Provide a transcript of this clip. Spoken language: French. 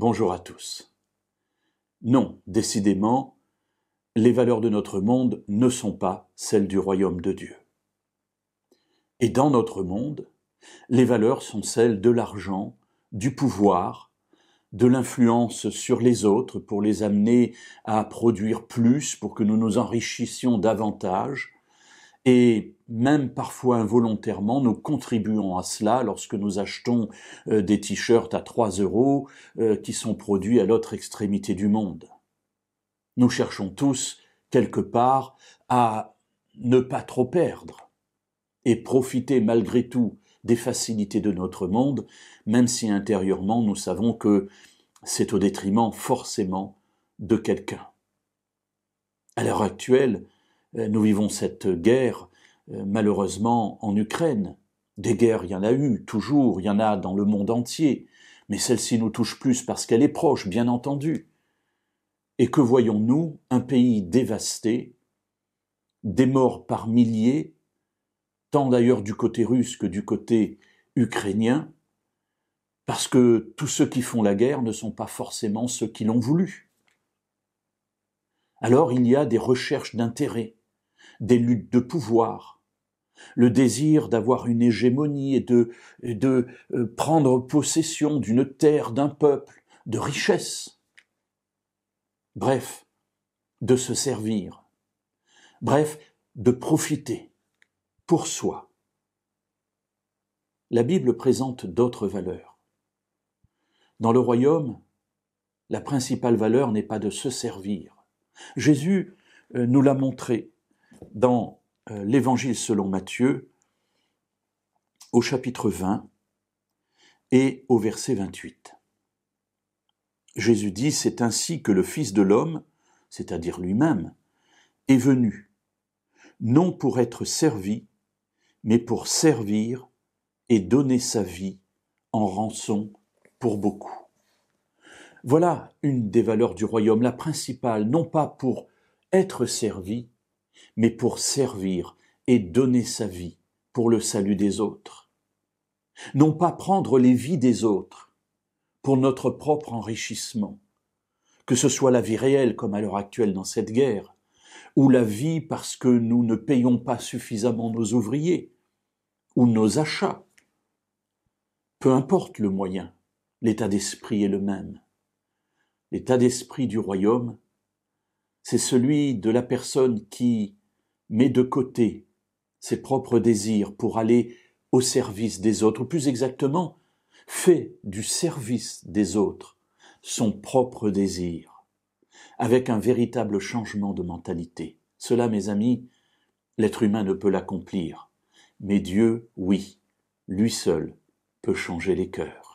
Bonjour à tous. Non, décidément, les valeurs de notre monde ne sont pas celles du royaume de Dieu. Et dans notre monde, les valeurs sont celles de l'argent, du pouvoir, de l'influence sur les autres pour les amener à produire plus, pour que nous nous enrichissions davantage. Et même parfois involontairement, nous contribuons à cela lorsque nous achetons des t-shirts à 3 € qui sont produits à l'autre extrémité du monde. Nous cherchons tous, quelque part, à ne pas trop perdre et profiter malgré tout des facilités de notre monde, même si intérieurement nous savons que c'est au détriment forcément de quelqu'un. À l'heure actuelle, nous vivons cette guerre, malheureusement, en Ukraine. Des guerres, il y en a eu, toujours, il y en a dans le monde entier, mais celle-ci nous touche plus parce qu'elle est proche, bien entendu. Et que voyons-nous? Un pays dévasté, des morts par milliers, tant d'ailleurs du côté russe que du côté ukrainien, parce que tous ceux qui font la guerre ne sont pas forcément ceux qui l'ont voulu. Alors il y a des recherches d'intérêt, des luttes de pouvoir, le désir d'avoir une hégémonie et de prendre possession d'une terre, d'un peuple, de richesse. Bref, de se servir. Bref, de profiter pour soi. La Bible présente d'autres valeurs. Dans le royaume, la principale valeur n'est pas de se servir. Jésus nous l'a montré dans l'Évangile selon Matthieu, au chapitre 20 et au verset 28. Jésus dit, c'est ainsi que le Fils de l'homme, c'est-à-dire lui-même, est venu, non pour être servi, mais pour servir et donner sa vie en rançon pour beaucoup. Voilà une des valeurs du royaume, la principale, non pas pour être servi, mais pour servir et donner sa vie pour le salut des autres. Non pas prendre les vies des autres pour notre propre enrichissement, que ce soit la vie réelle comme à l'heure actuelle dans cette guerre, ou la vie parce que nous ne payons pas suffisamment nos ouvriers, ou nos achats. Peu importe le moyen, l'état d'esprit est le même. L'état d'esprit du royaume, c'est celui de la personne qui met de côté ses propres désirs pour aller au service des autres, ou plus exactement, fait du service des autres son propre désir, avec un véritable changement de mentalité. Cela, mes amis, l'être humain ne peut l'accomplir, mais Dieu, oui, lui seul peut changer les cœurs.